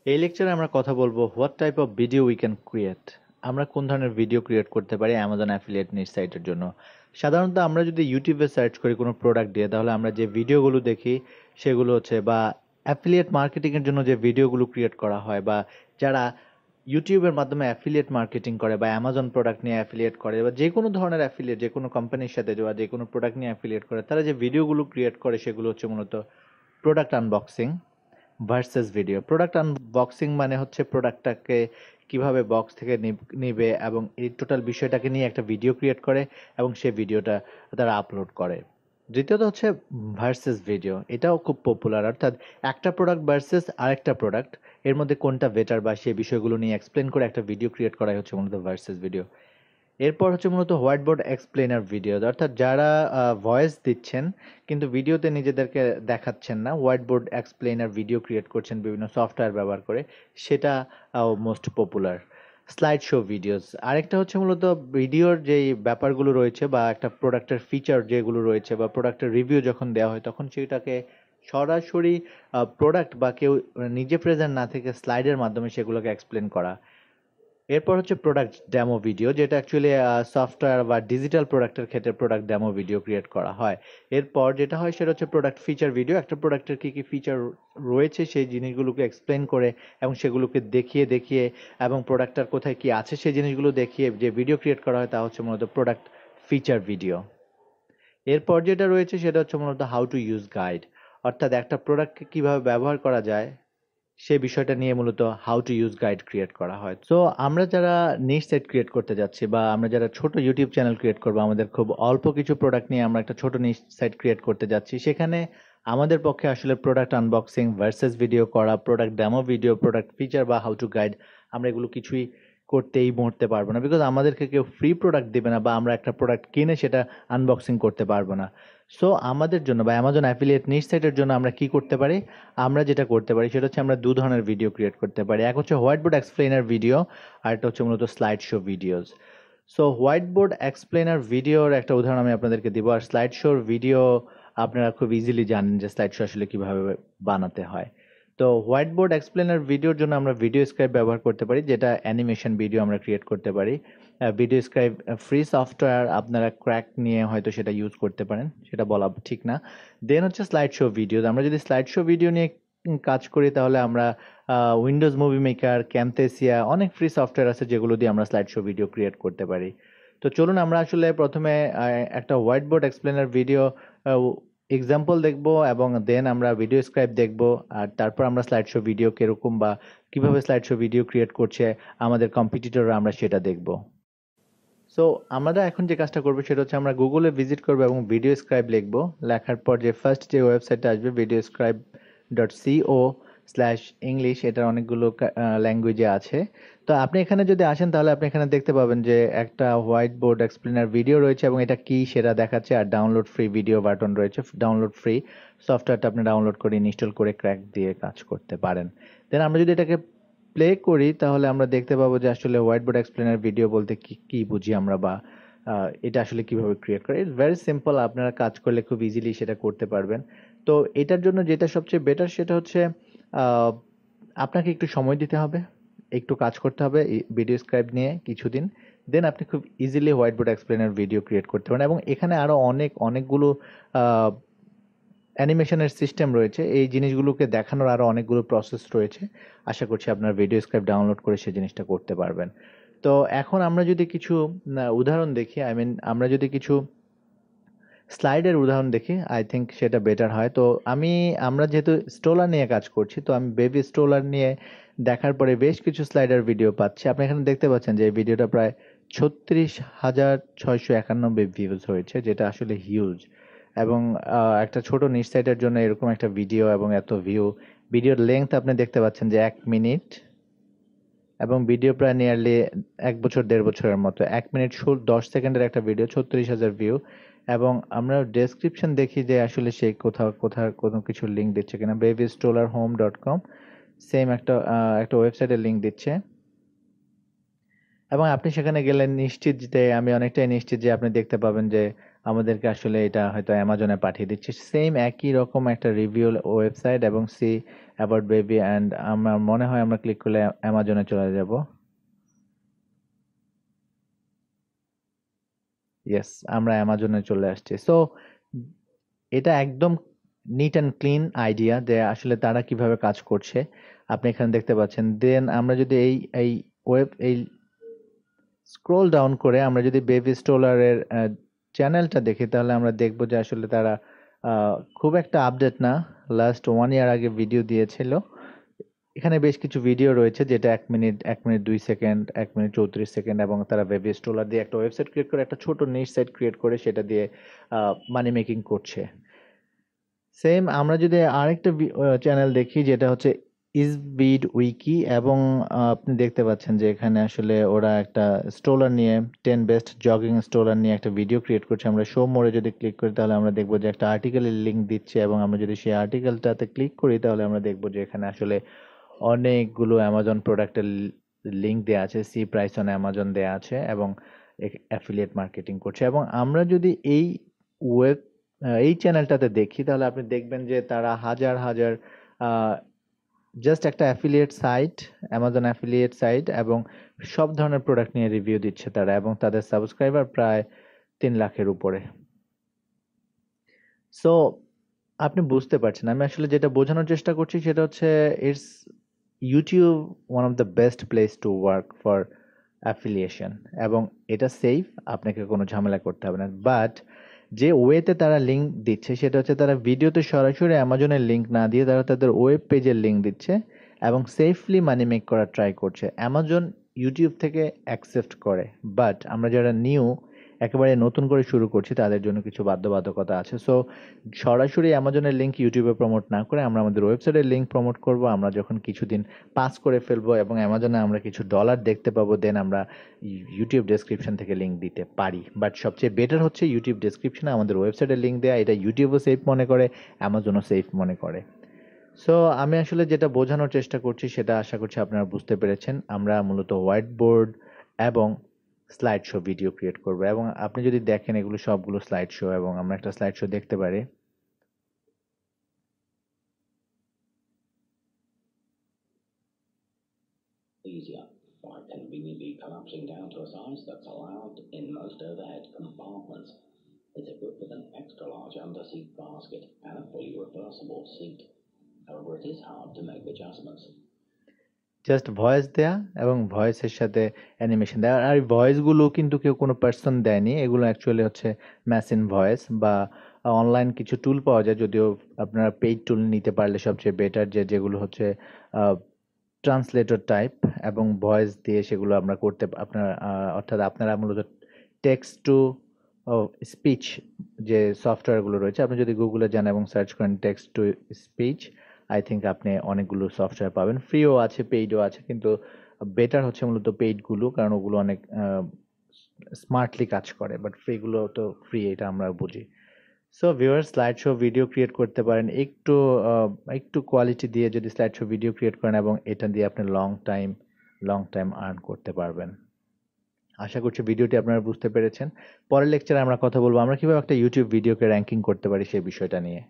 এই লেকচারে আমরা কথা বলবো what type of video we can create. আমরা কোন ধরনের ভিডিও ক্রিয়েট করতে পারি অ্যামাজন অ্যাফিলিয়েট নিজ সাইটের জন্য। সাধারণত আমরা যদি ইউটিউবে সার্চ করি কোনো প্রোডাক্ট দিয়ে, তাহলে আমরা যে ভিডিওগুলো দেখি সেগুলো হচ্ছে বা অ্যাফিলিয়েট মার্কেটিংয়ের জন্য যে ভিডিওগুলো ক্রিয়েট করা হয়, বা যারা ইউটিউবের মাধ্যমে অ্যাফিলিয়েট মার্কেটিং করে বা অ্যামাজন প্রোডাক্ট নিয়ে অ্যাফিলিয়েট করে বা যে কোনো ধরনের অ্যাফিলিয়েট, যে কোনো কোম্পানির সাথে বা যে কোনো প্রোডাক্ট নিয়ে অ্যাফিলিয়েট করে, তারা যে ভিডিওগুলো ক্রিয়েট করে সেগুলো হচ্ছে মূলত product unboxing versus video. Product unboxing মানে হচ্ছে প্রোডাক্টটাকে কিভাবে বক্স থেকে নিবে এবং এই টোটাল বিষয়টাকে নিয়ে একটা ভিডিও ক্রিয়েট করে এবং সেই ভিডিওটা তারা আপলোড করে। দ্বিতীয়ত হচ্ছে ভার্সেস ভিডিও, এটাও খুব পপুলার, অর্থাৎ একটা প্রোডাক্ট ভার্সেস আরেকটা প্রোডাক্ট, এর মধ্যে কোনটা বেটার বা সেই বিষয়গুলো নিয়ে এক্সপ্লেন করে একটা ভিডিও ক্রিয়েট করাই হচ্ছে মূলত ভার্সেস ভিডিও। এরপর হচ্ছে মূলত হোয়াইট বোর্ড এক্সপ্লেনার ভিডিও, অর্থাৎ যারা ভয়েস দিচ্ছেন কিন্তু ভিডিওতে নিজেদেরকে দেখাচ্ছেন না, white board explainer video create করছেন বিভিন্ন সফটওয়্যার ব্যবহার করে, সেটা most popular. Slide show videos আরেকটা হচ্ছে মূলত ভিডিওর যেই ব্যাপারগুলো রয়েছে বা একটা প্রোডাক্টের ফিচার যেগুলো রয়েছে বা প্রোডাক্টের রিভিউ যখন দেওয়া হয় তখন সেটাকে সরাসরি প্রোডাক্ট বা কেউ নিজে প্রেজেন্ট না থেকে স্লাইডের মাধ্যমে সেগুলোকে এক্সপ্লেন করা। এরপর হচ্ছে প্রোডাক্ট ডেমো ভিডিও, যেটা অ্যাকচুয়ালি সফটওয়্যার বা ডিজিটাল প্রোডাক্টের ক্ষেত্রে প্রোডাক্ট ডেমো ভিডিও ক্রিয়েট করা হয়। এরপর যেটা হয় সেটা হচ্ছে প্রোডাক্ট ফিচার ভিডিও, একটা প্রোডাক্টের কী কী ফিচার রয়েছে সেই জিনিসগুলোকে এক্সপ্লেন করে এবং সেগুলোকে দেখিয়ে দেখিয়ে এবং প্রোডাক্টটার কোথায় কি আছে সেই জিনিসগুলো দেখিয়ে যে ভিডিও ক্রিয়েট করা হয় তা হচ্ছে মূলত প্রোডাক্ট ফিচার ভিডিও। এরপর যেটা রয়েছে সেটা হচ্ছে মূলত হাউ টু ইউজ গাইড, অর্থাৎ একটা প্রোডাক্টকে কিভাবে ব্যবহার করা যায় সে বিষয়টা নিয়ে মূলত how to use guide create করা হয়। সো আমরা যারা নিশ সাইট ক্রিয়েট করতে যাচ্ছি বা আমরা যারা ছোট ইউটিউব চ্যানেল ক্রিয়েট করবো, আমাদের খুব অল্প কিছু প্রোডাক্ট নিয়ে আমরা একটা ছোট নিশ সাইট ক্রিয়েট করতে যাচ্ছি, সেখানে আমাদের পক্ষে আসলে প্রোডাক্ট আনবক্সিং ভার্সেস ভিডিও করা, product demo video, product feature বা হাউ টু গাইড, আমরা এগুলো কিছুই করতে এই মুহূর্তে পারবো না, বিকজ আমাদেরকে কেউ ফ্রি প্রোডাক্ট দেবে না বা আমরা একটা প্রোডাক্ট কিনে সেটা আনবক্সিং করতে পারবো না। সো আমাদের জন্য বা অ্যামাজন অ্যাফিলিয়েট নিশ সাইটের জন্য আমরা কি করতে পারি, আমরা যেটা করতে পারি সেটা হচ্ছে আমরা দু ধরনের ভিডিও ক্রিয়েট করতে পারি। এক হচ্ছে হোয়াইট বোর্ড এক্সপ্লেনার ভিডিও, আর একটা হচ্ছে মূলত slide show videos. So white board explainer ভিডিওর একটা উদাহরণ আমি আপনাদেরকে দিব, আর স্লাইড শোর ভিডিও আপনারা খুব ইজিলি জানেন যে স্লাইড শো আসলে কিভাবে বানাতে হয়। তো হোয়াইট বোর্ড এক্সপ্লেনার ভিডিওর জন্য আমরা ভিডিও স্ক্রাইব ব্যবহার করতে পারি, যেটা অ্যানিমেশন ভিডিও আমরা ক্রিয়েট করতে পারি। ভিডিও স্ক্রাইব ফ্রি সফটওয়্যার, আপনারা ক্র্যাক নিয়ে হয়তো সেটা ইউজ করতে পারেন, সেটা বলা ঠিক না। দেন হচ্ছে স্লাইড শো ভিডিও, আমরা যদি স্লাইড শো ভিডিও নিয়ে কাজ করি তাহলে আমরা উইন্ডোজ মুভি মেকার, ক্যামথেসিয়া, অনেক ফ্রি সফটওয়্যার আছে যেগুলো দিয়ে আমরা স্লাইড শো ভিডিও ক্রিয়েট করতে পারি। তো চলুন আমরা আসলে প্রথমে একটা white board explainer video example দেখব এবং দেন আমরা ভিডিও স্ক্রাইব দেখব, আর তারপর আমরা স্লাইড শো ভিডিও কিরকম বা কিভাবে স্লাইড শো ভিডিও ক্রিয়েট করছে আমাদের কম্পিটিটররা, আমরা সেটা দেখব। সো আমরা এখন যে কাজটা করবো সেটা হচ্ছে আমরা গুগলে ভিজিট করবো এবং ভিডিও স্ক্রাইব লিখবো। লেখার পর যে ফার্স্ট যে ওয়েবসাইটটা আসবে ভিডিও স্ক্রাইব .co/English, এটার অনেকগুলো ল্যাঙ্গুয়েজে আছে। তো আপনি এখানে যদি আসেন তাহলে আপনি এখানে দেখতে পাবেন যে একটা হোয়াইট বোর্ড এক্সপ্লেনার ভিডিও রয়েছে এবং এটা কি সেটা দেখাচ্ছে, আর ডাউনলোড ফ্রি ভিডিও বাটন রয়েছে। ডাউনলোড ফ্রি সফটওয়্যারটা আপনি ডাউনলোড করে ইনস্টল করে ক্র্যাক দিয়ে কাজ করতে পারেন। দেন আমরা যদি এটাকে প্লে করি তাহলে আমরা দেখতে পাবো যে আসলে হোয়াইট বোর্ড এক্সপ্লেনার ভিডিও বলতে কি কি বুঝি আমরা, বা এটা আসলে কিভাবে ক্রিয়েট করে। ইটস ভেরি সিম্পল, আপনারা কাজ করলে খুব ইজিলি সেটা করতে পারবেন। তো এটার জন্য যেটা সবচেয়ে বেটার সেটা হচ্ছে আহ, আপনাকে একটু সময় দিতে হবে, একটু কাজ করতে হবে ভিডিও স্ক্রাইব নিয়ে কিছুদিন, দেন আপনি খুব easily white board explainer video create করতে পারেন। এবং এখানে আরো অনেকগুলো অ্যানিমেশনের সিস্টেম রয়েছে, এই জিনিসগুলোকে দেখানোর আরো অনেকগুলো প্রসেস রয়েছে। আশা করছি আপনার ভিডিও স্ক্রিপ্ট ডাউনলোড করে সেই জিনিসটা করতে পারবেন। তো এখন আমরা যদি কিছু উদাহরণ দেখি, আমরা যদি কিছু স্লাইডের উদাহরণ দেখি, আই থিঙ্ক সেটা বেটার হয়। তো আমরা যেহেতু স্ট্রোলার নিয়ে কাজ করছি, তো আমি বেবি স্ট্রোলার নিয়ে দেখার পরে বেশ কিছু স্লাইডার ভিডিও পাচ্ছি। আপনি এখানে দেখতে পাচ্ছেন যে এই ভিডিওটা প্রায় 36,691 ভিউজ হয়েছে, যেটা আসলে হিউজ। এবং একটা ছোট নিচ সাইটের জন্য এরকম একটা ভিডিও এবং এত ভিউ। ভিডিওর লেংথ আপনি দেখতে পাচ্ছেন যে 1 মিনিট, এবং ভিডিও প্রায় নিয়ারলি 1 বছর 1.5 বছরের মতো। 1 মিনিট 10 সেকেন্ডের একটা ভিডিও, 36,000 ভিউ। এবং আমরা ডেসক্রিপশন দেখি যে আসলে সে কোথাও কোনো কিছু লিঙ্ক দিচ্ছে কিনা। babystroller.home.com, সেম একটা ওয়েবসাইটের লিঙ্ক দিচ্ছে। এবং আপনি সেখানে গেলে নিশ্চিত যে আমি অনেকটাই নিশ্চিত যে আপনি দেখতে পাবেন যে আমাদেরকে আসলে এটা হয়তো অ্যামাজনে পাঠিয়ে দিচ্ছে সেম একই রকম একটা রিভিউ ওয়েবসাইট এবং সি অ্যাবাউট বেবি অ্যান্ড আমার মনে হয় আমরা ক্লিক করলে অ্যামাজনে চলে যাব। ইয়েস, আমরা অ্যামাজনে চলে আসছি। সো এটা একদম নিট অ্যান্ড ক্লিন আইডিয়া যে আসলে তারা কিভাবে কাজ করছে আপনি এখানে দেখতে পাচ্ছেন। দেন আমরা যদি এই এই স্ক্রোল ডাউন করে আমরা যদি বেবি স্টোলারের চ্যানেলটা দেখি তাহলে আমরা দেখব যে আসলে তারা খুব একটা আপডেট না, লাস্ট 1 ইয়ার আগে ভিডিও দিয়েছিল। এখানে বেশ কিছু ভিডিও রয়েছে যেটা 1 মিনিট 2 সেকেন্ড 1 মিনিট 34 সেকেন্ড এবং তারা বেবি স্টোলার দিয়ে একটা ওয়েবসাইট ক্রিয়েট করে একটা ছোট নিশ সাইট ক্রিয়েট করে সেটা দিয়ে মানি মেকিং করছে। সেম আমরা যদি আরেকটা চ্যানেল দেখি যেটা হচ্ছে ইজবিড উইকি এবং আপনি দেখতে পাচ্ছেন যে এখানে আসলে ওরা একটা স্টোলার নিয়ে 10 বেস্ট জগিং স্টোলার নিয়ে একটা ভিডিও ক্রিয়েট করছে। আমরা শো মোড়ে যদি ক্লিক করি তাহলে আমরা দেখবো যে একটা আর্টিকেলের লিঙ্ক দিচ্ছে এবং আমরা যদি সেই আর্টিকেলটাতে ক্লিক করি তাহলে আমরা দেখবো যে এখানে আসলে অনেকগুলো অ্যামাজন প্রোডাক্টের লিঙ্ক দেওয়া আছে, সি প্রাইস অন অ্যামাজন দেওয়া আছে এবং অ্যাফিলিয়েট মার্কেটিং করছে। এবং আমরা যদি ওয়েব এই চ্যানেলটাতে দেখি তাহলে আপনি দেখবেন যে তারা হাজার হাজার জাস্ট একটা affiliate site, Amazon affiliate site এবং সব ধরনের প্রোডাক্ট নিয়ে রিভিউ দিচ্ছে তারা এবং তাদের সাবস্ক্রাইবার প্রায় 3 লাখের উপরে। সো আপনি বুঝতে পারছেন আমি আসলে যেটা বোঝানোর চেষ্টা করছি সেটা হচ্ছে it's YouTube one of the best place to work for affiliation এবং এটা সেফ, আপনাকে কোনো ঝামেলা করতে হবে না। বাট যে ওয়েতে তারা লিঙ্ক দিচ্ছে সেটা হচ্ছে তারা ভিডিওতে সরাসরি অ্যামাজনের লিঙ্ক না দিয়ে তারা তাদের ওয়েব পেজের লিঙ্ক দিচ্ছে এবং সেফলি মানি মেক করার ট্রাই করছে। অ্যামাজন ইউটিউব থেকে অ্যাকসেপ্ট করে, বাট আমরা যারা নিউ একেবারে নতুন করে শুরু করছি তাদের জন্য কিছু বাধ্যবাধকতা আছে। সো সরাসরি অ্যামাজনের লিঙ্ক ইউটিউবে প্রমোট না করে আমরা আমাদের ওয়েবসাইটের লিঙ্ক প্রমোট করব। আমরা যখন কিছুদিন পাস করে ফেলবো এবং অ্যামাজনে আমরা কিছু ডলার দেখতে পাবো দেন আমরা ইউটিউব ডেসক্রিপশন থেকে লিঙ্ক দিতে পারি। বাট সবচেয়ে বেটার হচ্ছে ইউটিউব ডেসক্রিপশনে আমাদের ওয়েবসাইটের লিঙ্ক দেওয়া। এটা ইউটিউবও সেফ মনে করে, অ্যামাজনও সেফ মনে করে। সো আমি আসলে যেটা বোঝানোর চেষ্টা করছি সেটা আশা করছি আপনারা বুঝতে পেরেছেন। আমরা মূলত হোয়াইট বোর্ড এবং স্লাইড শো ভিডিও ক্রিয়েট করবো এবং আপনি যদি দেখেন এগুলো সবগুলো স্লাইড শো এবং আমরা একটা স্লাইড শো দেখতে পারি। Easier by conveniently collapsing down to a size that's allowed in most overhead compartments. It's equipped with an extra large under-seat basket and a fully reversible seat. However, it is hard to make adjustments. Just voice দেয়া এবং ভয়েসের সাথে animation দেয়া। আর এই ভয়েসগুলো কিন্তু কেউ কোনো person দেয়নি, এগুলো অ্যাকচুয়ালি হচ্ছে মেশিন ভয়েস বা অনলাইন কিছু টুল পাওয়া যায়, যদিও আপনারা পেইড টুল নিতে পারলে সবচেয়ে বেটার, যেগুলো হচ্ছে ট্রান্সলেটর টাইপ এবং ভয়েস দিয়ে সেগুলো আমরা করতে আপনার অর্থাৎ আপনারা মূলত টেক্সট টু স্পিচ যে সফটওয়্যারগুলো রয়েছে আপনি যদি গুগলে যান এবং সার্চ করেন text to speech, I think আপনি অনেকগুলো সফটওয়্যার পাবেন, ফ্রিও আছে পেইডও আছে, কিন্তু বেটার হচ্ছে মূলত পেইডগুলো কারণ ওগুলো অনেক স্মার্টলি কাজ করে, বাট ফ্রিগুলো তো ফ্রি এটা আমরা বুঝি। So viewer slide show video create করতে পারেন একটু কোয়ালিটি দিয়ে যদি স্লাইড শো ভিডিও ক্রিয়েট করেন এবং এটা দিয়ে আপনি লং টাইম আর্ন করতে পারবেন। আশা করছি ভিডিওটি আপনারা বুঝতে পেরেছেন। পরের লেকচারে আমরা কথা বলবো আমরা কিভাবে একটা ইউটিউব ভিডিওকে র্যাঙ্কিং করতে পারি সেই বিষয়টা নিয়ে।